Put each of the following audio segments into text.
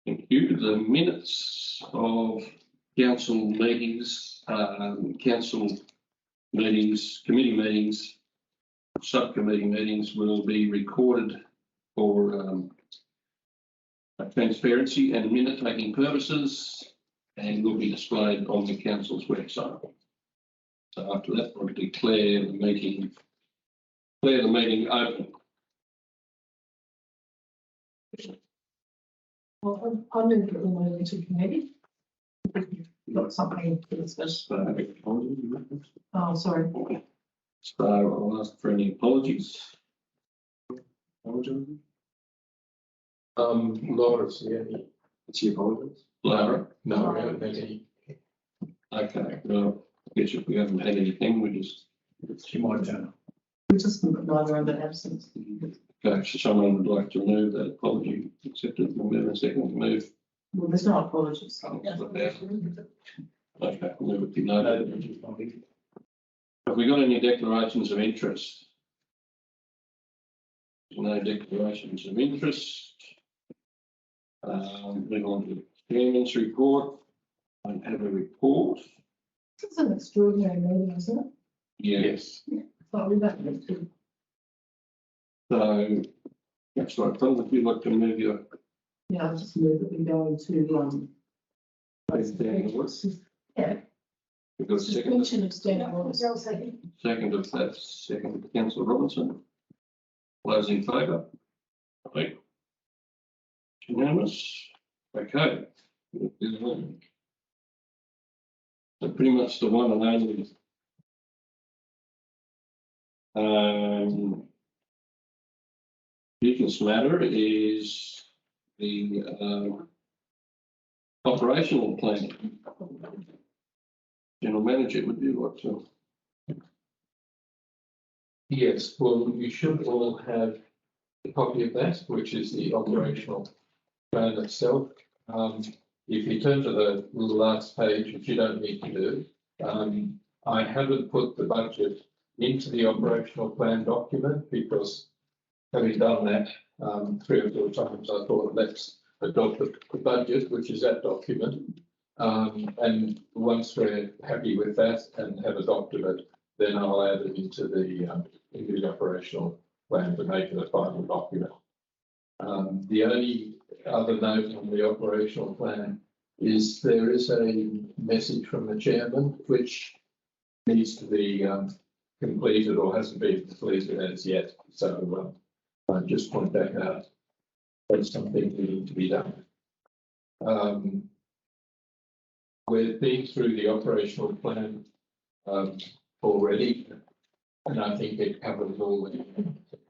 Thank you. The minutes of council meetings, committee meetings, subcommittee meetings will be recorded for transparency and minute-taking purposes, and will be displayed on the council's website. So after that, I'll declare the meeting open. Well, I'm going to move into committee. You've got something to discuss. Oh, sorry. So I'll ask for any apologies. Laura's she apologies. Laura? No, we haven't had any. Okay, well, I guess if we haven't had anything, we just. She might have. We just neither of the absence. Okay, so someone would like to remove that apology, accepted, we'll move a second, move. Well, there's no apologies. So. Okay, move it be noted. Have we got any declarations of interest? No declarations of interest. Move on to the chairman's report. I have a report. It's an extraordinary meeting, isn't it? Yes. So we don't need to. So that's right. Phil, if you'd like to move your. Yeah, I'll just move that we go into. Yeah. We've got a second. Suspension of standing orders. Second of that. Second, Councillor Robinson. All those in favour? Right. Unanimous. Okay. So pretty much the one and only business matter is the operational plan. General Manager, would you like to? Yes, well, you should all have a copy of that, which is the operational plan itself. If you turn to the last page, which you don't need to do, I haven't put the budget into the operational plan document because having done that 3 or 4 times, I thought let's adopt the budget, which is that document. And once we're happy with that and have adopted it, then I'll add it into the operational plan to make it a final document. The only other note on the operational plan is there is a message from the chairman which needs to be completed or hasn't been completed as yet. So I just point that out. That's something needing to be done. We've been through the operational plan already, and I think it covers all the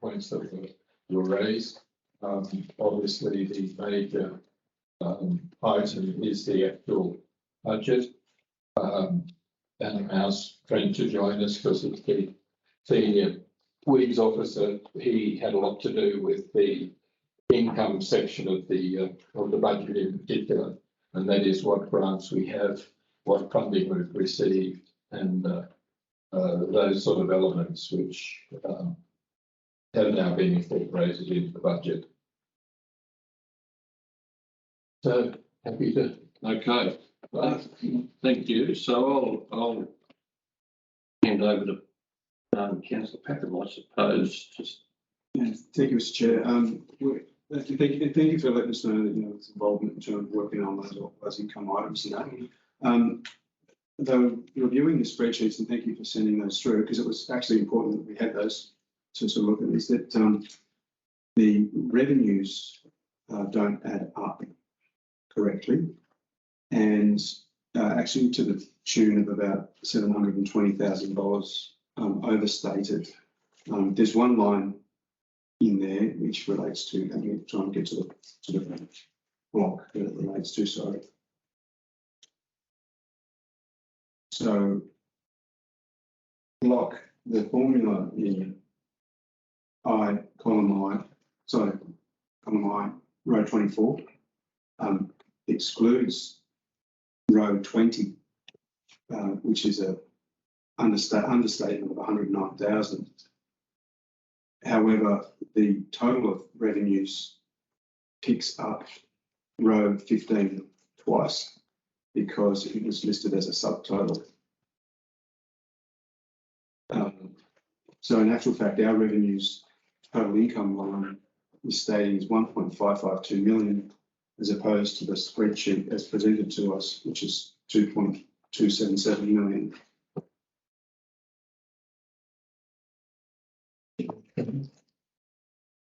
points that were raised. Obviously, the major item is the actual budget. And Mouse trying to join us because it's the senior Weeds officer. He had a lot to do with the income section of the budget in particular, and that is what grants we have, what funding we've received, and those sort of elements which have now been incorporated into the budget. So happy to. Okay. Thank you. So I'll hand over to Councillor Peckham, I suppose. Just thank you, Mr. Chair. Thank you for letting us know that its involvement in terms of working on those income items and that. Though reviewing the spreadsheets, and thank you for sending those through, because it was actually important that we had those to sort of look at this, that the revenues don't add up correctly, and actually to the tune of about $720,000 overstated. There's one line in there which relates to, I'm going to try and get to the block that it relates to, sorry. So block, the formula in column I, row 24, excludes row 20, which is a understatement of 109,000. However, the total of revenues picks up row 15 twice because it was listed as a subtotal. So in actual fact, our revenues total income line is stating is 1.552 million as opposed to the spreadsheet as presented to us, which is 2.277 million.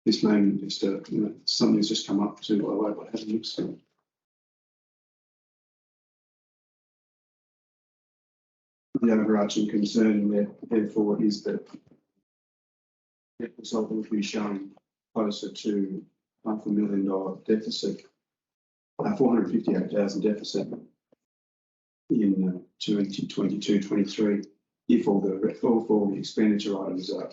This may be just something's just come up to by what happened. So. The overarching concern there, therefore, is that the result will be showing closer to $500,000 deficit, 458,000 deficit in 2022-23, if all the expenditure items are,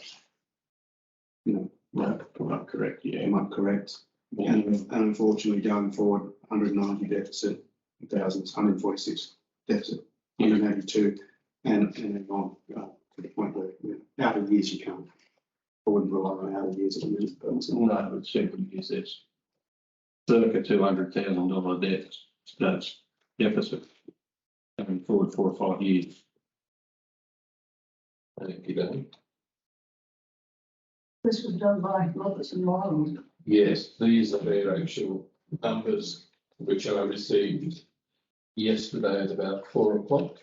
Not correct, yeah. not correct. And unfortunately, going forward, 190 deficit, 146 deficit, 182, and then on to the point where out of years you can't. I wouldn't rely on out of years at the minute. No, it's simply is this circa $200,000 debt that's deficit coming forward 4 or 5 years. Thank you, Danny. This was done by Roberts and Miles. Yes, these are their actual numbers, which I received yesterday at about 4 o'clock.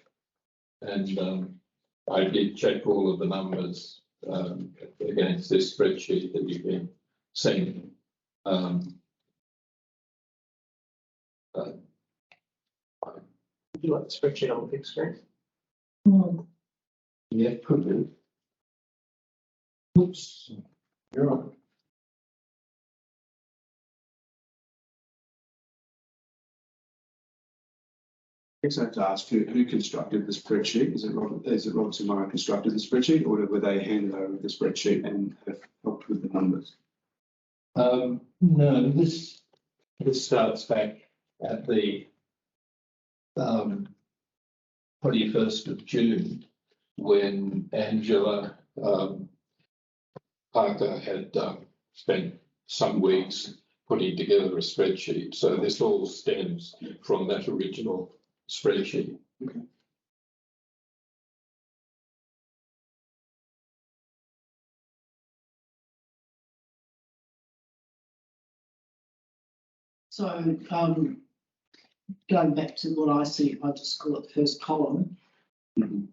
And I did check all of the numbers against this spreadsheet that you've been seeing. Would you like the spreadsheet on the big screen? Yeah, could be. Oops, you're on. I guess I have to ask who constructed the spreadsheet? Is it Roberts and Morrow constructed the spreadsheet, or were they handed over the spreadsheet and have helped with the numbers? No, this starts back at the 21st of June, when Angela Parker had spent some weeks putting together a spreadsheet. So this all stems from that original spreadsheet. Okay. So, going back to what I see, I just call it the first column. Can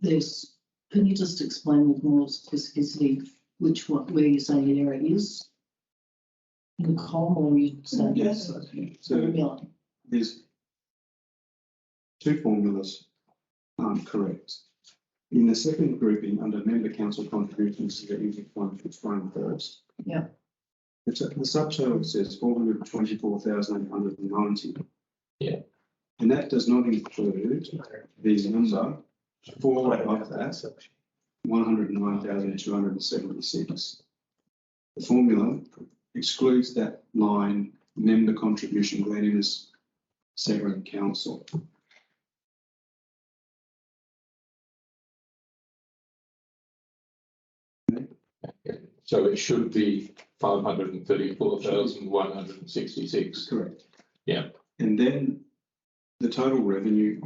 you just explain with more specificity which one, where you say the error is? In the column, or you say Yes. formula? There's 2 formulas correct. In the second grouping, under member council contributions to the easy fund, which one first? Yeah. The subtotal says 424,890. Yeah. And that does not include the number 4 above that, 109,276. The formula excludes that line, member contribution Gleaning's Severn Council. So it should be 534,166. Correct. Yeah. And then the total revenue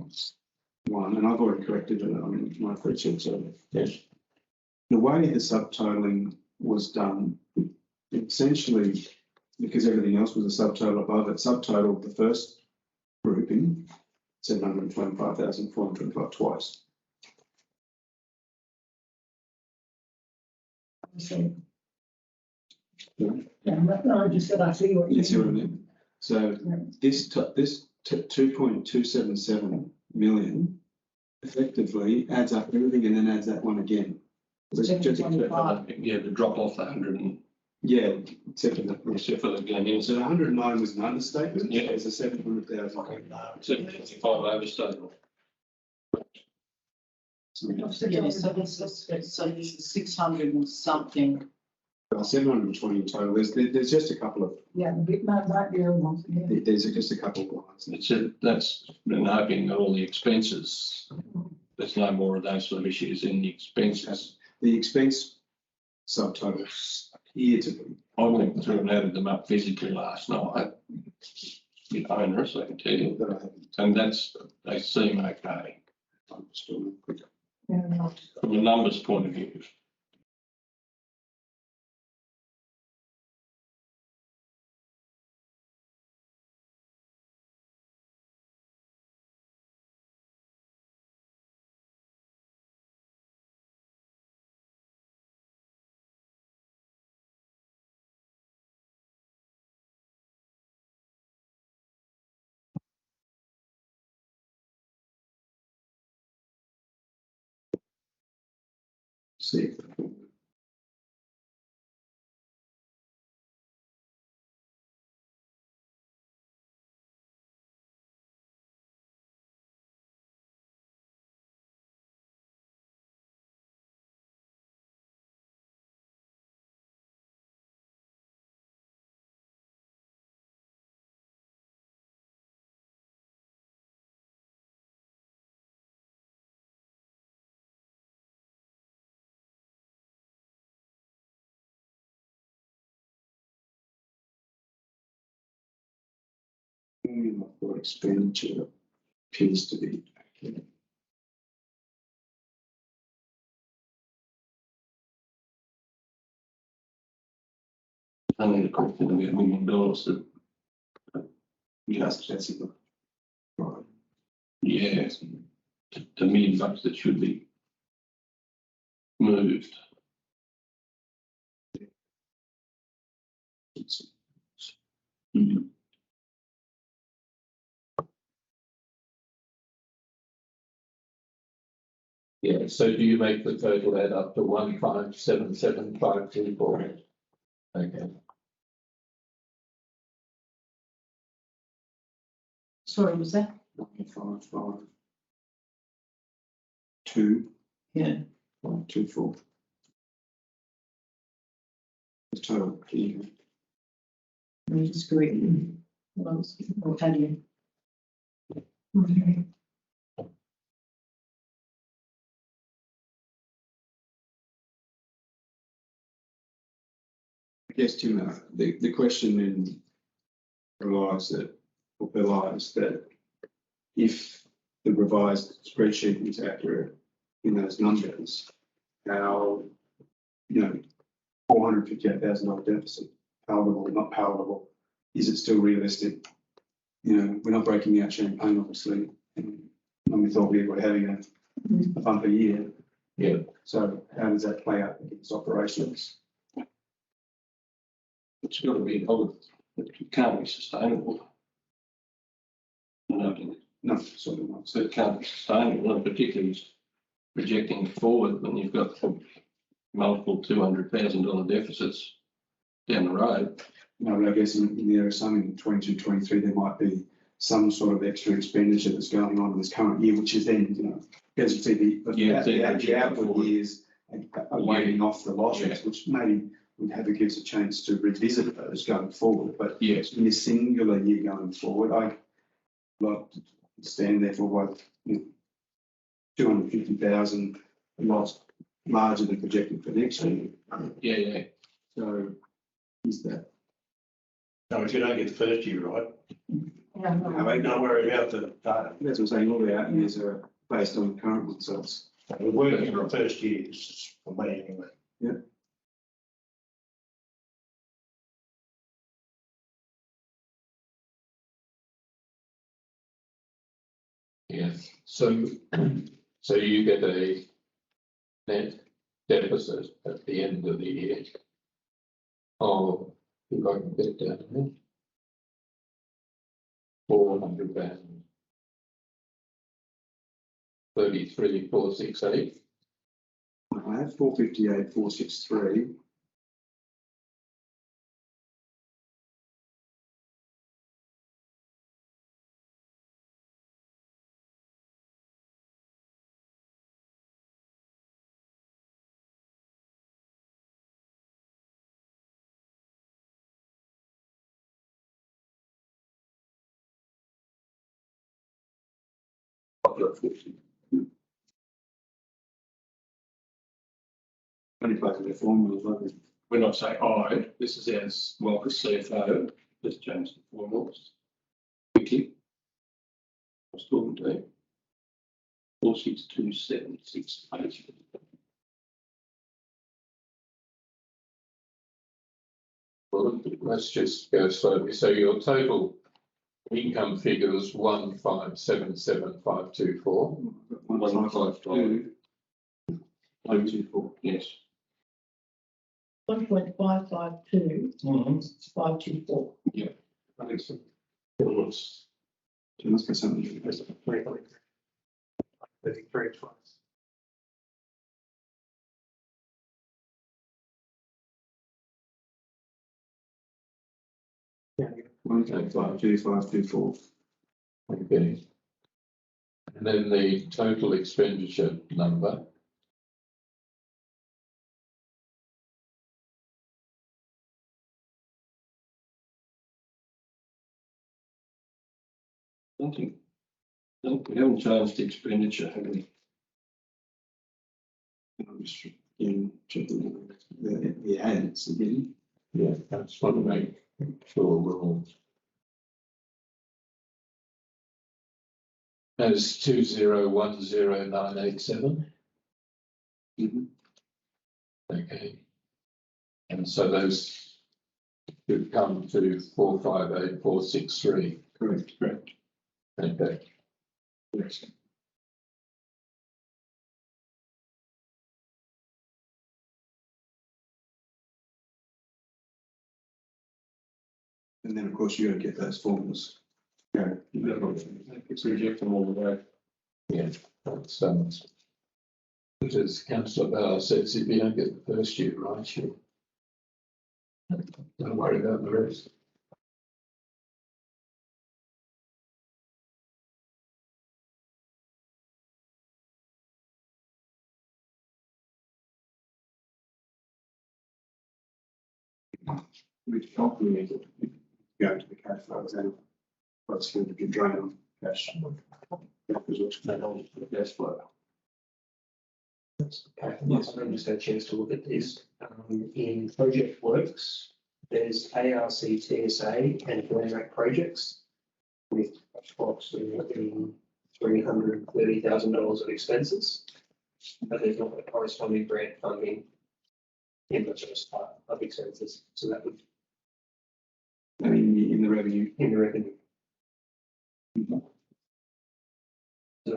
one, and I've already corrected it on my spreadsheet. So Yes. the way the subtotaling was done, essentially, because everything else was a subtotal above it, subtotaled the first grouping, 725,425 twice. So, I just said I see what You you see what I mean? So this 2.277 million effectively adds up everything and then adds that one again. So it's just- Yeah, to drop off the 100 and yeah, except for the except for the Glen so the 109 was an understatement. Yeah. It's a 700,000. 75 overstatement. Yeah, so this is 600 and something. 720 in total. There's just a couple of Yeah, the big man might be on once again. there's just a couple of lines. That's been arguing all the expenses. There's no more of those sort of issues in the expenses. The expense subtotals appear to be. I went through and added them up physically last night. bit onerous, I can tell you, that I haven't and they seem okay understood. from a numbers point of view. See. For expenditure appears to be accurate. Only a question of $1 million that. Just that's it. Right. Yeah, the $1 million that should be moved. Mhm. Yeah, so do you make the total add up to 1577524? Okay, Sorry, was that? 155. Yeah. 124. The total. Yeah. I just agree. What else? Or how do you? I guess, Tim, the question then belies that if the revised spreadsheet is accurate in those numbers, how, $458,000 deficit, palatable, not palatable, is it still realistic? We're not breaking out champagne, obviously, and we thought we were having a bumper year. yeah, So how does that play out against operations? It's got to be, it can't be sustainable. No, sort of not. So it can't be sustainable, and particularly projecting forward when you've got multiple $200,000 deficits down the road. No, but I guess in there are some in 22, 23, there might be some sort of extra expenditure that's going on in this current year, which is then, as you see, the outward years are waning off the losses, which maybe would have to give us a chance to revisit those going forward. But Yes, in this singular year going forward, I like to stand there for what 250,000 lost larger than projected for next year. yeah. So is that? No, if you don't get the first year right, don't worry about the data. That's what I'm saying, all the out years are based on the current one, so it's. We're working for a first year, this is for me anyway. Yeah. yeah. So you get a net deficit at the end of the year. Oh, if I can get it down here. 400,000. 33,468. I have 458,463. I've got 50. Only playing their formulas, like it. We're not saying, this is as well as CFO, just change the formulas. quickly. I was talking to him. 46276. Well, let's just go slowly. So your total income figure is 1577524. 1552. 524, yes. 1.552, 524. I think so. Let's get something. 33 twice. Yeah. 1.52524. Okay. And then the total expenditure number. I think, no, we haven't changed the expenditure, have we? I'm just checking the ads again. Yeah, that's what I make sure we're all. That is 2010987. Okay. And so those should come to 458463. Correct. Okay. Yes. And then, of course, you got to get those formulas. Yeah. It's rejecting all the way. Yeah, that's as Councillor Bauer says, if you don't get the first year right, you don't worry about the rest. Which calculated go to the cash flows and what's going to be drained on cash. Cash flow. Okay, yes, I'm just had a chance to look at this. In project works, there's ARC TSA and Glenrack projects with approximately $330,000 of expenses. But there's not a corresponding grant funding in the first part of expenses. So that would In the revenue. in the revenue. So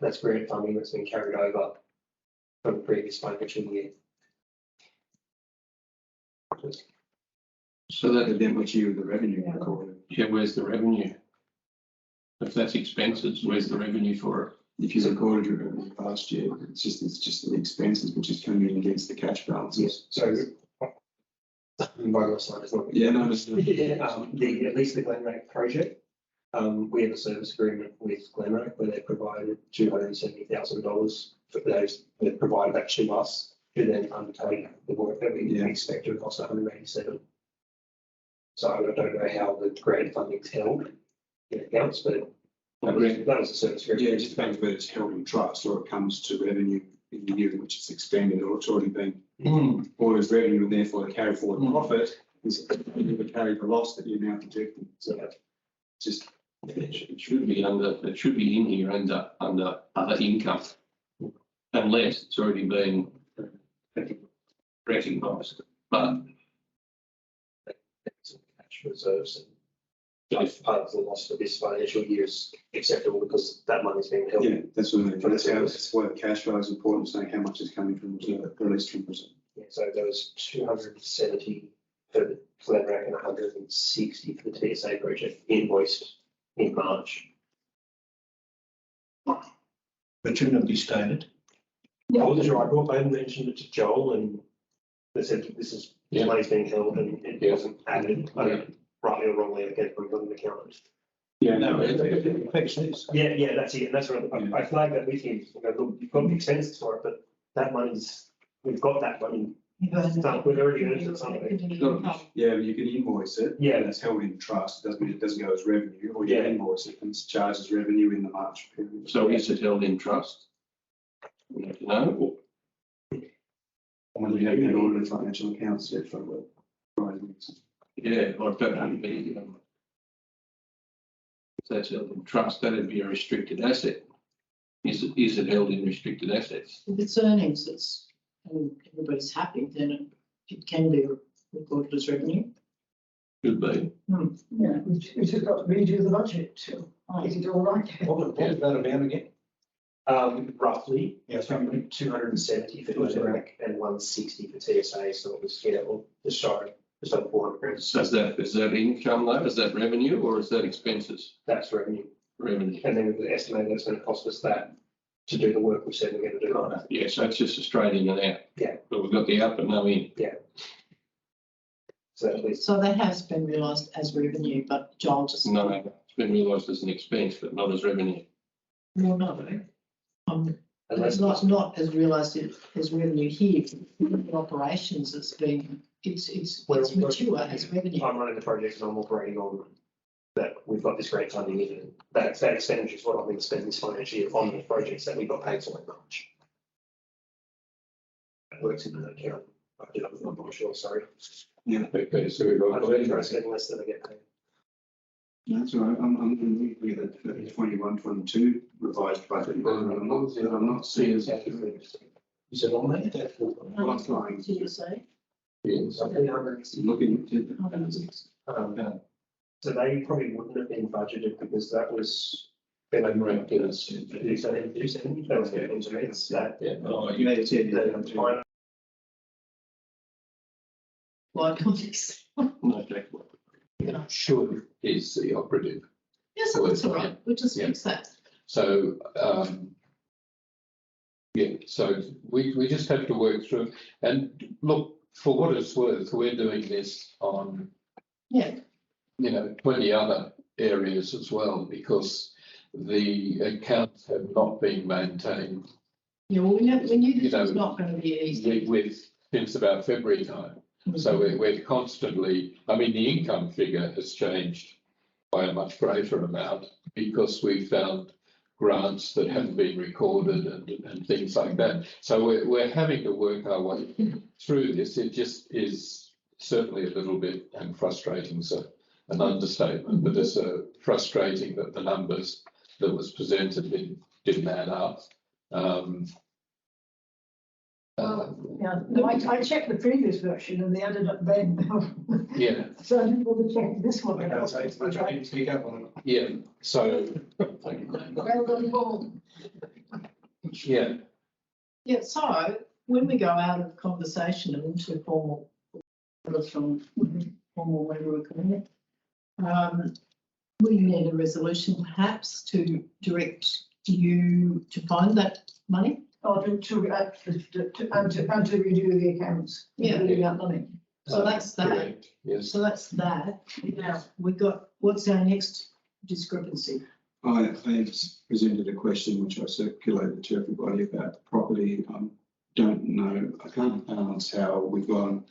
that's grant funding that's been carried over from the previous financial year. So that, Then which year the revenue recorded? yeah, where's the revenue? If that's expenses, where's the revenue for it? If you recorded your revenue last year, it's just the expenses which is coming in against the cash balances. So environmental side is not. Yeah, no, it's At least the Glenrack project, we have a service agreement with Glenrack where they provided $270,000 for those, they provided that to us to then undertake the work that we expect to cost 187. So I don't know how the grant funding's held in accounts, but that was a service agreement. Yeah, it just depends whether it's held in trust or it comes to revenue in the year in which it's expended or it's already been or as revenue and therefore the carry forward profit is the carry the loss that you're now projecting. So just It should be in here under other income. Unless it's already been recognised, but Cash reserves and if part of the loss for this financial year is acceptable because that money's being held. yeah, that's what I mean. That's why the cash flow is important, saying how much is coming from reserve, released from reserve. Yeah, so there was 270 for the Glenrack and 160 for the TSA project invoiced in March. But shouldn't it be stated? I wasn't sure. I mentioned it to Joel and they said this is money's being held and it wasn't added. I don't know, rightly or wrongly, again, from an accountant. Yeah, No, it affects this. Yeah, that's it. That's what I flagged that with him. I go, look, you've got the expenses for it, but that money's, we've got that money. We've already earned it something. yeah, but you can invoice it. Yeah. And it's held in trust. It doesn't mean it doesn't go as revenue, or you invoice it and it's charged as revenue in the March period. so is it held in trust? No. When we have an audited financial accounts set for the. Yeah, I don't know. that's held in trust, that'd be a restricted asset. Is it held in restricted assets? If it's earnings, and everybody's happy, then it can be recorded as revenue. Could be. Yeah, we just got to redo the budget to get it all right. What was that amount again? Roughly, Yeah. 270 for Interac and 160 for TSA, so it was, yeah, well, just over 400 grand. So is that income though? Is that revenue or is that expenses? That's revenue. Revenue. And then we've estimated that's going to cost us that to do the work we said we're going to do. Right. Yeah, so it's just a straight in and out. Yeah. But we've got the out but no in. So at least, So that has been realised as revenue, but Joel just. No, it's been realised as an expense, but not as revenue. Well, no. unless, It's not as realised as revenue here. In operations, it's mature as revenue. I'm running the project and I'm operating on that, we've got this great funding in it. That expenditure is what I've been spending this financial year on the projects that we got paid for in March. That works in the account. I'm not sure, sorry. Okay, so we've I'm got. spending less than I get paid. That's all right. I'm looking at the 21-22 revised budget. I'm not seeing. Is it on there? Well, I'm flying. Did you say? Yes. Looking at So they probably wouldn't have been budgeted because that was. Miraculous. 270, that was the insurance, that. Yeah. Oh, you had said The that. time Like context. no, Jack. Should is the operative. Yes, that's all right. We'll just fix that. So, yeah, so we just have to work through it. And look, for what it's worth, we're doing this on, Yeah. 20 other areas as well, because the accounts have not been maintained Yeah, well, we knew this was not going to be easy. with since about February time. So we're constantly, I mean, the income figure has changed by a much greater amount because we found grants that haven't been recorded and things like that. So we're having to work our way through this. It just is certainly a little bit frustrating, so an understatement, but it's frustrating that the numbers that was presented didn't add up. Yeah, no, I checked the previous version and they added up then. Yeah, So I didn't bother checking this one. I can't say it's much, I didn't speak up on it. yeah, so, Well done, Paul. yeah, Yeah, so when we go out of conversation and into formal, from formal, whatever we're calling it, we need a resolution perhaps to direct you to find that money. Or to redo the accounts. Yeah. Redo that money. So that's that. correct, yes. So that's that. Now, we got, what's our next discrepancy? I presented a question which I circulated to everybody about property. Don't know, I can't balance how we've gone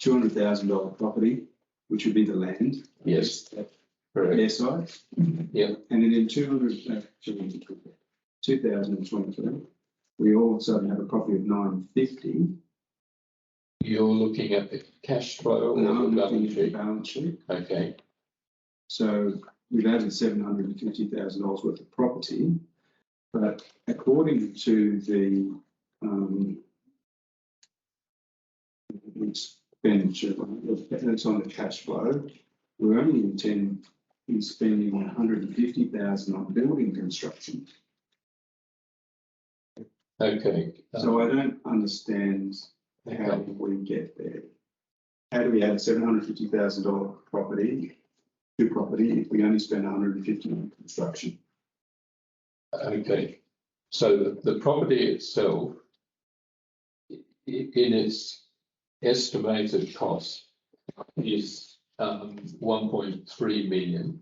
$200,000 property, which would be the land. Yes, Their correct, side. yeah, And then in 2023, we all of a sudden have a property of 950. you're looking at the cash flow or And I'm the looking balance at the sheet, balance sheet. okay, So we've added $750,000 worth of property, but according to the expenditure that's on the cash flow, we're only intending spending $150,000 on building construction. okay. So I don't understand how we get there. How do we add $750,000 property to property if we only spend $150,000 on construction? Okay, so the property itself, in its estimated cost, is 1.3 million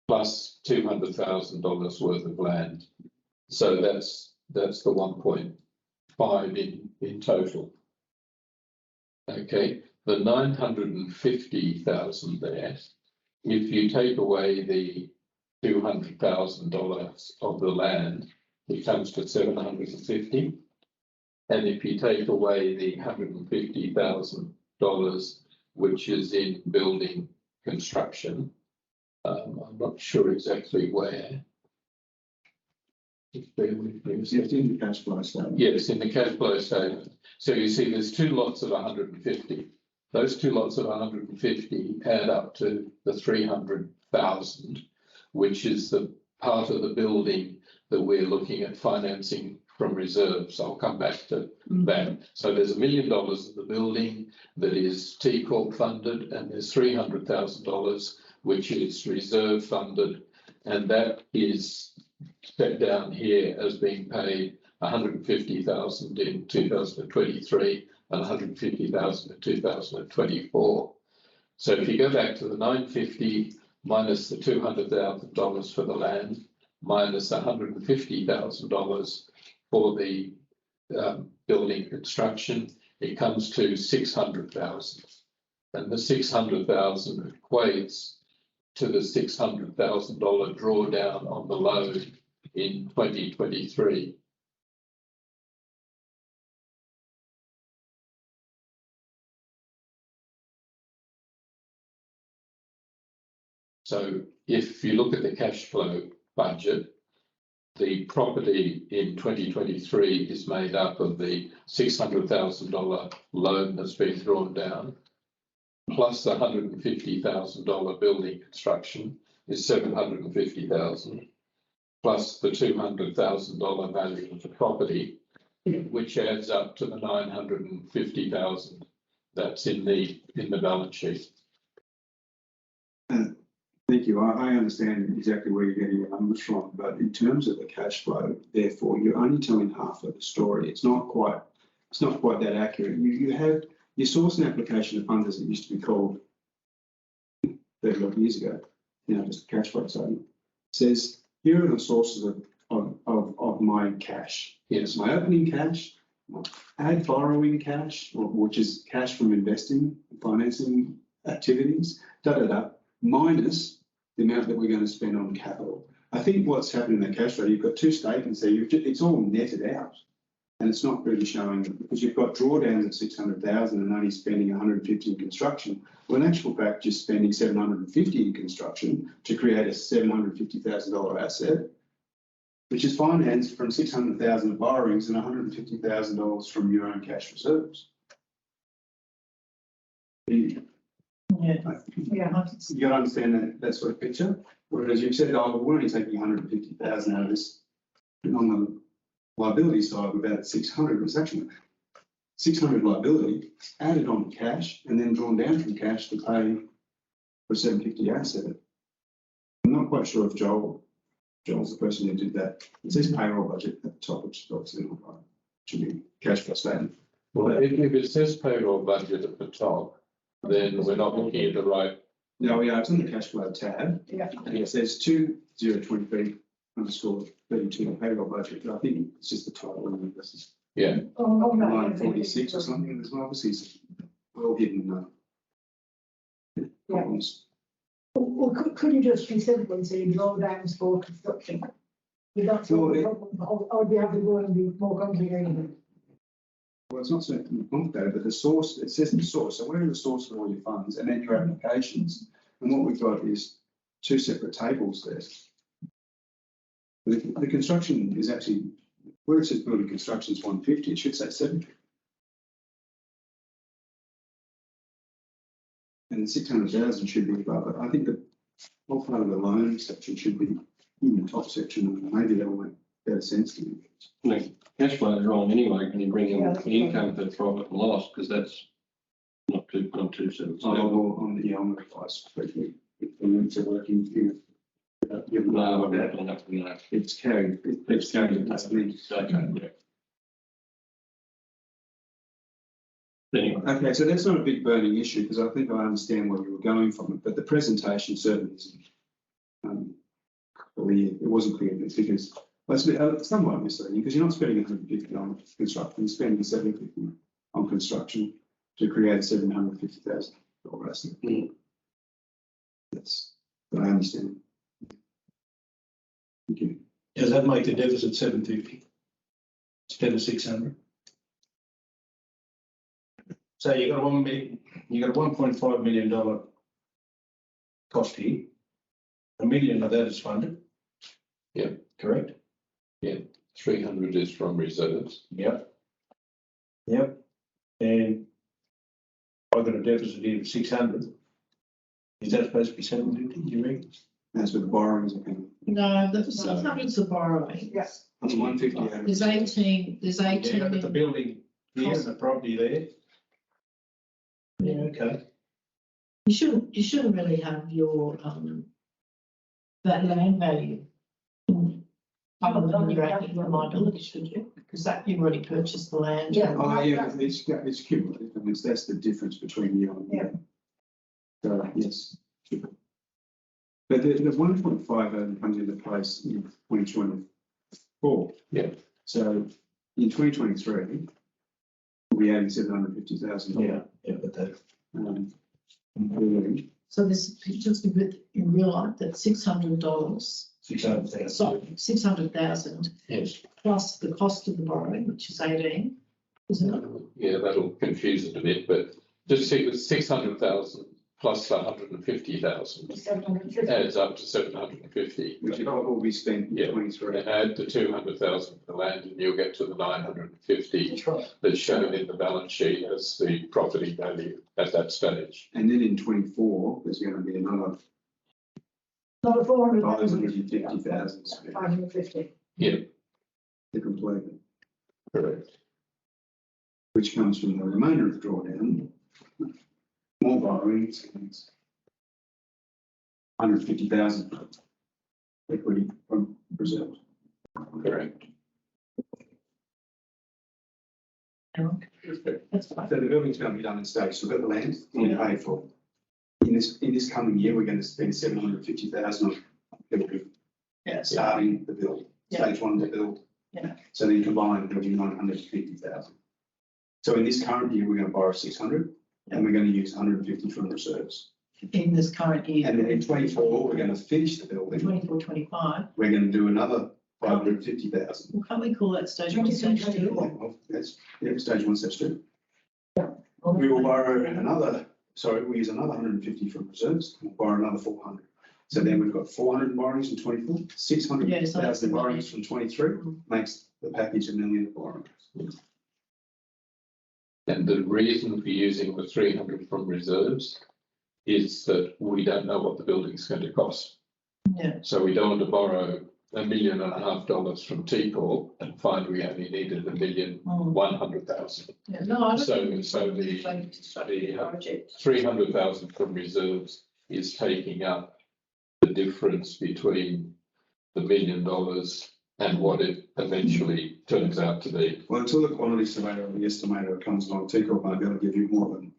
plus $200,000 worth of land. So that's the 1.5 in total. Okay, the 950,000 there, if you take away the $200,000 of the land, it comes to 750. And if you take away the $150,000, which is in building construction, I'm not sure exactly where. Just bear with me a It's second. in the cash flow statement. Yes, in the cash flow statement. So you see there's two lots of 150. Those two lots of 150 add up to the 300,000, which is the part of the building that we're looking at financing from reserves. I'll come back to that. So there's $1 million of the building that is T Corp funded, and there's $300,000 which is reserve funded, and that is set down here as being paid 150,000 in 2023 and 150,000 in 2024. So if you go back to the 950 minus the $200,000 for the land, minus $150,000 for the building construction, it comes to 600,000. And the 600,000 equates to the $600,000 drawdown on the loan in 2023. So if you look at the cash flow budget, the property in 2023 is made up of the $600,000 loan that's been drawn down, plus the $150,000 building construction is $750,000, plus the $200,000 value of the property, which adds up to the $950,000 that's in the balance sheet. Thank you. I understand exactly where you're getting your numbers from, but in terms of the cash flow, therefore, you're only telling half of the story. It's not quite that accurate. You have your source and application of funds, as it used to be called 30 odd years ago, just a cash flow statement. It says, here are the sources of my cash. Here's my opening cash, my add borrowing cash, which is cash from investing, financing activities, minus the amount that we're going to spend on capital. I think what's happened in the cash flow, you've got two statements there. It's all netted out, and it's not really showing, because you've got drawdowns of 600,000 and only spending 150 in construction. Well, in actual fact, you're spending 750 in construction to create a $750,000 asset, which is financed from 600,000 of borrowings and $150,000 from your own cash reserves. Yeah. You got to understand that sort of picture. Whereas you've said, oh, we're only taking 150,000 out of this. And on the liability side, we've added 600. It's actually 600 liability added on cash and then drawn down from cash to pay for 750 asset. I'm not quite sure if Joel's the person who did that. It says payroll budget at the top, which is obviously not right. It should be cash flow statement. Well, if it says payroll budget at the top, then we're not looking at the right. No, we are. It's in the cash flow tab. Yeah. And it says 2023_32 payroll budget. But I think it's just the title. And this is Yeah. line 46 or something. There's obviously well hidden columns. Well, could you just be simple and say drawdowns for construction? Would that solve the problem, or do you have to go and be more complicated? Well, it's not so complicated, but the source, it says the source. So where are the source of all your funds and then your applications? And what we've got is two separate tables there. The construction is actually, where it says building construction is 150, it should say 750. And 600,000 should be above it. I think the whole part of the loan section should be in the top section. Maybe that will make better sense to you. No, cash flow is wrong anyway, when you bring in the income for profit and loss, because that's not two separate. On the device, especially if the links are working here. No, It's carried. It's carried. That's me. Okay, yeah. Anyway, Okay, so that's not a big burning issue because I think I understand where you were going from it, but the presentation certainly isn't clear. It wasn't clear because it's somewhat misleading because you're not spending 150 on construction, you're spending 750 on construction to create a $750,000 asset. That's what I understand. Thank you. Does that make the deficit 750 instead of 600? So you got a $1.5 million cost here. 1 million of that is funded. Yeah. Correct? 300 is from reserves. Yep. Yep. And I've got a deficit here of 600. Is that supposed to be 750, do you reckon? That's with the borrowings, I think. No, the 600's a borrowing. Yes. That's 150. There's 18, there's 18 Yeah, but the in- building here and the property there. Yeah, okay. You shouldn't really have your, that land value other than your active liability, should you? Because that, you've already purchased the land. Yeah. Oh, yeah, it's cumulative. I mean, that's the difference between you and Yeah. So, yes. But the 1.5 comes into place in 2024. Yeah. So in 2023, we'll be adding $750,000. Yeah, but that. Building. So this, just be good, you realise that $600, 600,000. sorry, 600,000 Yes. plus the cost of the borrowing, which is 18, isn't it? Yeah, that'll confuse it a bit, but just see with 600,000 plus 150,000 750. adds up to 750. Which is what will be spent in Yeah. 23. And add the 200,000 for the land and you'll get to the 950 That's right. that's shown in the balance sheet as the property value at that stage. And then in 24, there's going to be another Not 400,000. 550,000 spent 550. to complete it, Correct. which comes from the remainder of the drawdown. More borrowings, 150,000 equity from reserves. Correct. That's fine. So the building's going to be done in stages. We've got the land, we paid for. In this coming year, we're going to spend 750,000 on building, Yeah, starting the build, Yeah. stage 1 to build. Yeah. So then combined, it'll be 950,000. So in this current year, we're going to borrow 600 and we're going to use 150 from reserves. in this current year. And then in 24, we're going to finish the building. 24, 25. We're going to do another 550,000. Well, can't we call that stage one, stage two? Well, that's, yeah, stage 1, stage 2. Yeah. We will borrow another, we'll use another 150 from reserves, we'll borrow another 400. So then we've got 400 borrowings from 24, 600,000 borrowings from 23, makes the package $1 million borrowings. And the reason for using the 300 from reserves is that we don't know what the building's going to cost. Yeah. So we don't want to borrow $1.5 million from TCOR and find we only needed $1,100,000. Yeah, no, I don't. So- think so it's the- going to start the project. 300,000 from reserves is taking up the difference between the $1 million and what it eventually turns out to be. Well, until the quantity surveyor or the estimator comes along, TCOR won't be able to give you more than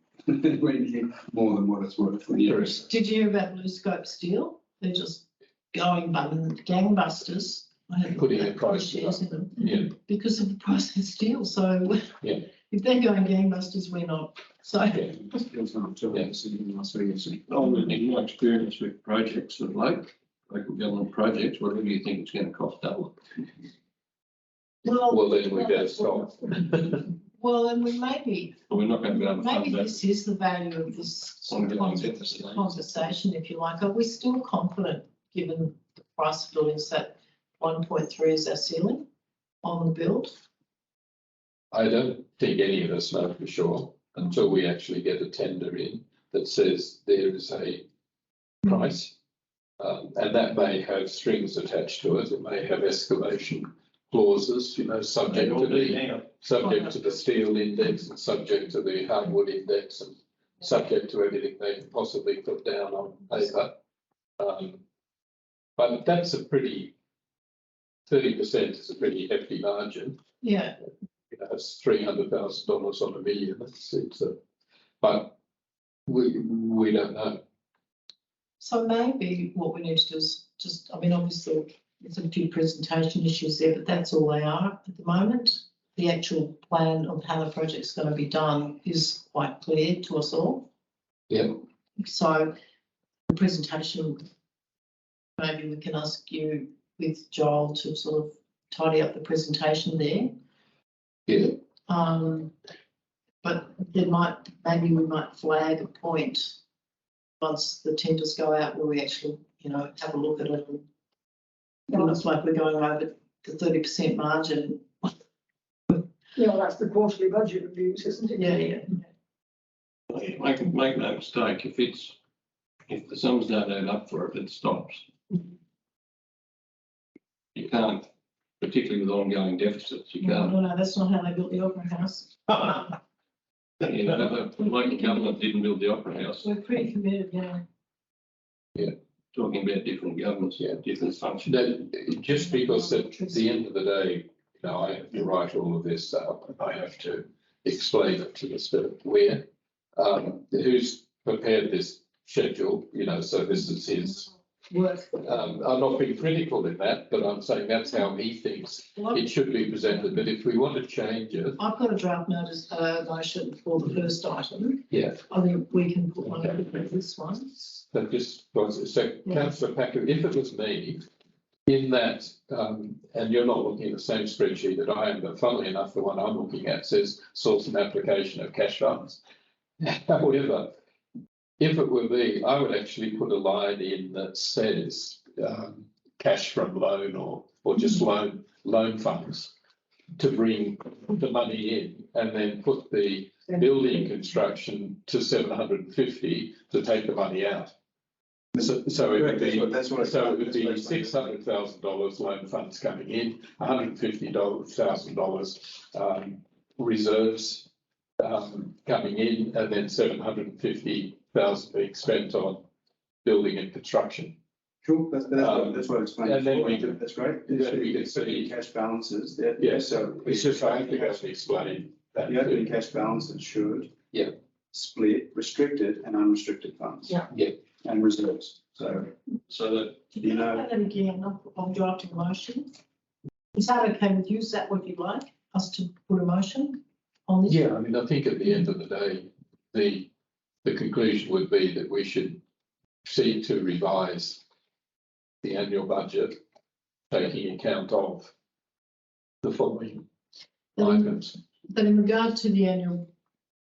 more than what it's worth. Yes. Did you hear about Blue Scope Steel? They're just going gangbusters. I had Putting that their prices shares in them. Yeah. Because of the price of steel, so. Yeah. If they're going gangbusters, we're not, so. Yeah. It's not until Yeah. the city in Las Vegas. With your experience with projects of local government projects, whatever you think it's going to cost double. Well, then we better stop. Well, and we maybe, But we're not going to be able to maybe fund that. this is the value of this Ongoing deficit. conversation, if you like. Are we still confident, given the price of buildings, that 1.3 is our ceiling on the build? I don't think any of us know for sure until we actually get a tender in that says there is a price. And that may have strings attached to it. It may have escalation clauses, subject to the steel index and subject to the hardwood index and subject to everything they can possibly put down on paper. But that's a pretty, 30% is a pretty hefty margin. Yeah, It's $300,000 on $1 million. But we don't know. so maybe what we need to do is just, I mean, obviously, there's a few presentation issues there, but that's all they are at the moment. The actual plan of how the project's going to be done is quite clear to us all. Yeah. So the presentation, maybe we can ask you with Joel to sort of tidy up the presentation there. Yeah. But maybe we might flag a point once the tenders go out where we actually you know, have a look at it. And it looks like we're going over the 30% margin. Yeah, well, that's the quarterly budget reviews, isn't it? Yeah. Make no mistake, if the sums don't add up for it, it stops. You can't, particularly with ongoing deficits, you can't. No, that's not how they built the Opera House. You know, the local government didn't build the Opera House. We're pretty committed, yeah. Talking about different governments, different functions. That, just because at the end of the day, you know, I have to write all of this up, and I have to explain it to Mr. Weir, who's prepared this schedule, you know, so this is his. Work. I'm not being critical in that, but I'm saying that's how he thinks it should be presented. But if we want to change it, I've got a draft notice, motion for the first item. yeah. I think we can put one over this one. So just, so councillor Packer, if it was me, in that, and you're not looking at the same spreadsheet that I am, but funnily enough, the one I'm looking at says source and application of cash funds. However, if it were me, I would actually put a line in that says cash from loan or just loan funds to bring the money in, and then put the building construction to 750 to take the money out. So it would be, so it would be $600,000 loan funds coming in, $150,000 reserves coming in, and then 750,000 being spent on building and construction. Sure, that's what I explained. And then before. That's great. Then we can see Cash balances. Yeah, So it's just I think I should explain that. the opening cash balances should. Yeah. Split restricted and unrestricted funds. Yeah. Yeah. And reserves. So that You know that again, I'm drafting a motion. Is that okay with you? Is that what you'd like us to put a motion on this? Yeah, I mean, I think at the end of the day, the conclusion would be that we should seek to revise the annual budget, taking account of the following items. But in regard to the annual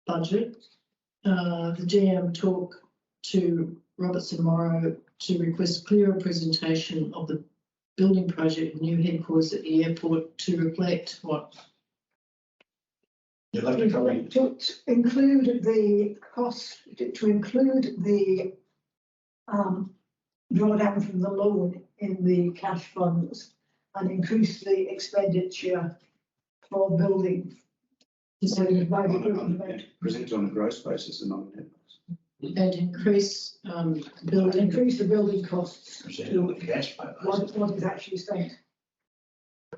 budget, the GM talked to Robertson Morrow to request clearer presentation of the building project, new headquarters at the airport to reflect what? You'll have to come in. To include the cost, to include the drawdown from the loan in the cash funds and increase the expenditure for building. Presented on a gross basis and not a net basis. And increase building. Increase the building costs Presented on the cash flow. what is actually spent.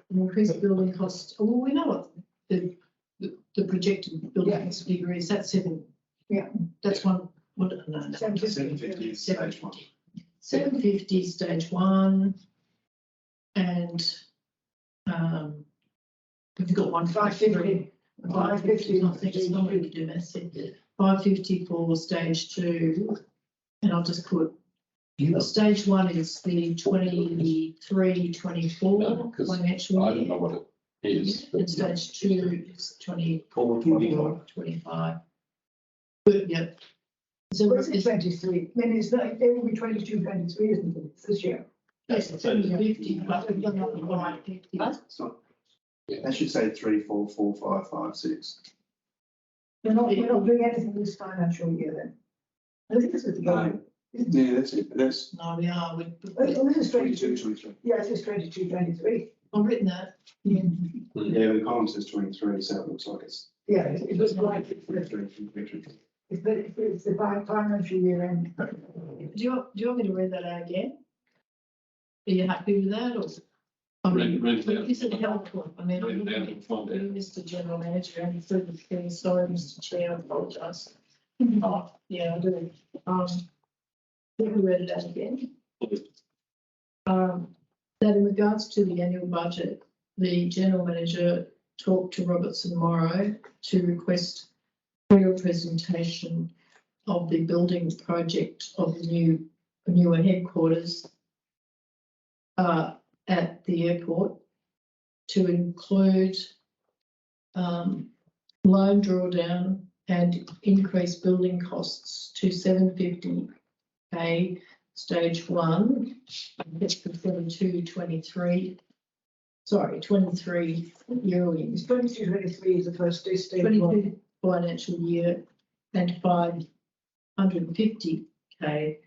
Increase building costs. Well, we know what the projected building figure is. That's seven. Yeah. That's one. What? No. 750 is stage one. 750 stage one, and we've got 150. 550. I think it's not really domestic. 550 for stage two, and I'll just put stage one is the 23-24 financial I year. don't know what it is. And stage two is 24-25. Good, yeah. So What's it, 23? I mean, it's not, it will be 22-23, isn't it, this year? yes, it's only 50, but we've done that with 550. It's not. They should say 3, 4, 4, 5, 5, 6. We're not doing anything this financial year then. I think this is the No. Yeah, that's it. That's No, we are. This is 22, 22. 23. Yeah, this is 22-23. I've written that. Yeah, the column says 23, so it looks like it's. Yeah, it looks like it's the financial year end. Do you want me to read that out again? Are you happy with that, or? Read it out. This is helpful. I mean, I'm Read it out looking and find at out. Mr. General Manager and through the thing. Sorry, Mr. Chair, I apologise. Oh, yeah, I do. Let me read it out again. That in regards to the annual budget, the General Manager talked to Robertson Morrow to request clearer presentation of the building project of the NEWA headquarters at the airport to include loan drawdown and increase building costs to $750,000 stage one, gets the 22-23, sorry, 23 year It's 22-23 is the first stage one. 22 financial year and 550K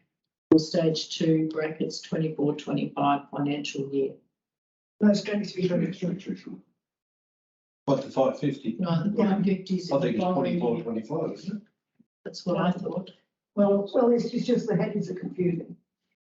for stage two brackets 24-25 financial year. No, it's 23-24. What, the 550? No, the 550 is. I think it's the following 24, year. 25, isn't it? That's what I thought. Well, it's just the headings are confusing.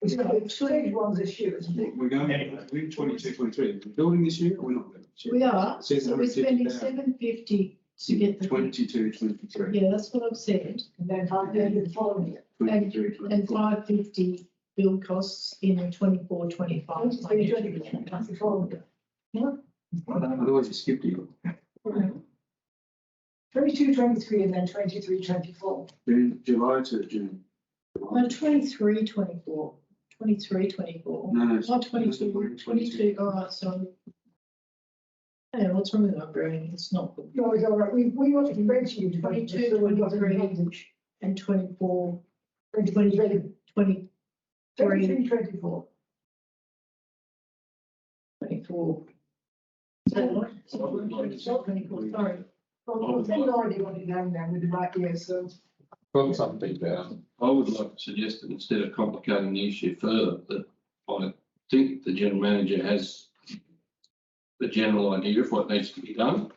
It's stage one's issue, isn't it? We're going, we're 22, 23. We're building this year or we're not building this year? We are, Says so we're spending 150,000. 750 to get the. 22, 23. Yeah, that's what I've said. And then 550 the following year. 23, And 24. 550 build costs in the 24-25. 23-24, that's the following year. Otherwise you skipped it. 22-23 and then 23-24. July to June. No, 23-24. 23-24. No, no. Not 22, all right, so. Hey, what's wrong with my brain? It's not good. No, it's all right. We want to mention you to 22, so we've got an 23. advantage. And 24, 23, 23, 24. 24. Is that right? 24, sorry. Well, they've already got it down there with the right year, so. Got something down. I would like to suggest that instead of complicating the issue further, that I think the general manager has the general idea of what needs to be done.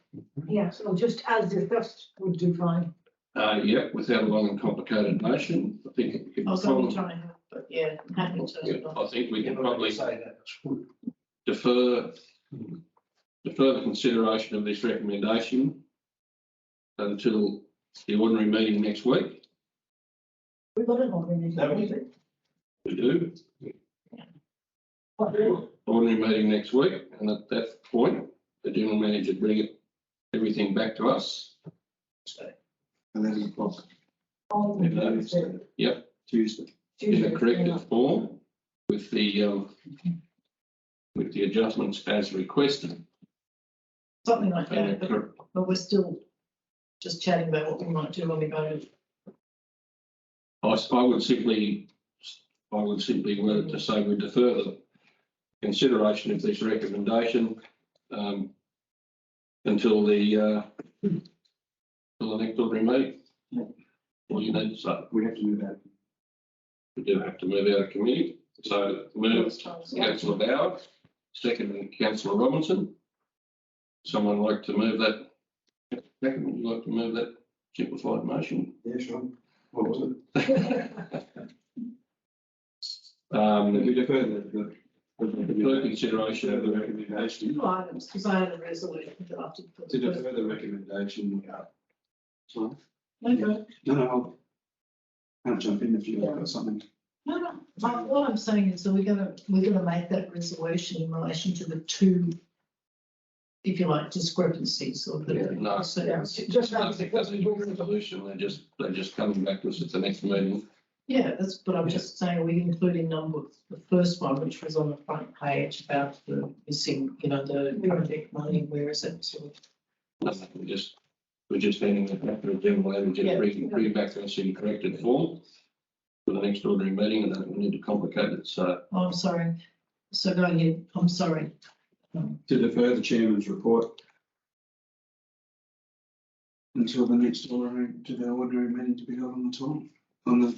Yeah, so just as discussed would do fine. Yeah, without a long and complicated motion, I think we can I was probably, only trying to help, but yeah, happy to. I think we can probably say that. defer the consideration of this recommendation until the ordinary meeting next week. We've got an ordinary. No, we- We do, What, ordinary meeting next week, and at that point, the general manager bring everything back to us. 11 o'clock. on Yeah, Tuesday. Yep, Tuesday. in a corrected form with the adjustments as requested. Something like And that, but we're still just chatting about what we might do when we go. I would simply word it to say we defer the consideration of this recommendation until the next ordinary meeting. All you need to say, We have to do that. we do have to move out of committee, so move councillor Bauer, second councillor Robinson. Someone like to move that, second, would you like to move that simplified motion? Yeah, sure. What was it? We defer the Further consideration of the recommendation. Two items, because I had a resolution that I have to put. To defer the recommendation. Sorry? Okay. No, I'll jump in if you've got something. No, what I'm saying is that we're gonna make that resolution in relation to the two, if you like, discrepancies or the. Yeah, no. So, Just I as think that's a good resolution, they're just coming back to us at the next meeting. yeah, that's, but I'm just saying, we including number, the first one, which was on the front page about the missing, the project money, where is it? So, We're just handing it back to the general manager, Yeah. bring back to us in corrected form for the next ordinary meeting, and then we need to complicate it, so. oh, I'm sorry. So go ahead, I'm sorry. To defer the chairman's report until the next ordinary meeting to be held on the time, on the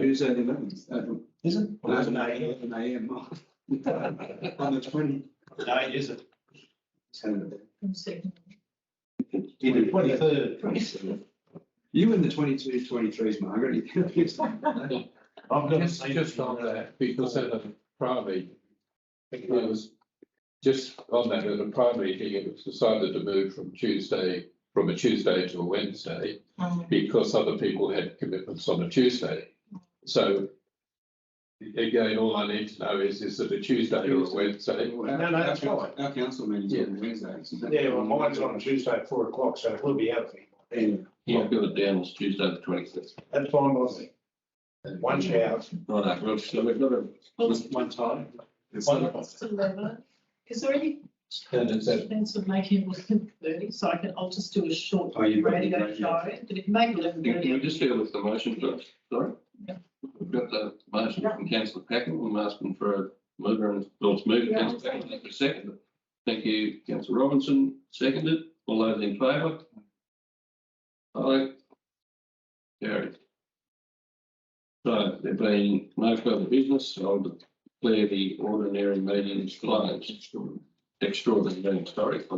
Tuesday, the 11th. Is it? 11 a.m. On the 20th. No, is it? One second. In the 23rd. You and the 22, 23s, Margaret. I'm gonna Just say. on that, because at the primary, it was just on that, at the primary meeting, it was decided to move from a Tuesday to a Wednesday because other people had commitments on a Tuesday. So again, all I need to know is it a Tuesday or a Wednesday? No, that's fine. Our council meeting's on Wednesdays. Yeah, well, mine's on Tuesday at 4 o'clock, so it will be out of me. I've got it down as Tuesday the 25th. That's fine by me. One shout. Right, well, so we've got one time. It's 11. Is there any And it's at chance of making it 11:30? So I'll just do a short Oh, you've got radio the show. Did it make Can we 11:30? just deal with the motion first, sorry? We've got the motion from councillor Packen. I'm asking for a mover and Bill's moved. Yeah. Councillor Packen, thank you, second. Thank you, councillor Robinson, seconded. All those in favour? Aye. Carried. So there being no further business, I'll declare the ordinary meeting closed. Extraordinary meeting, sorry, I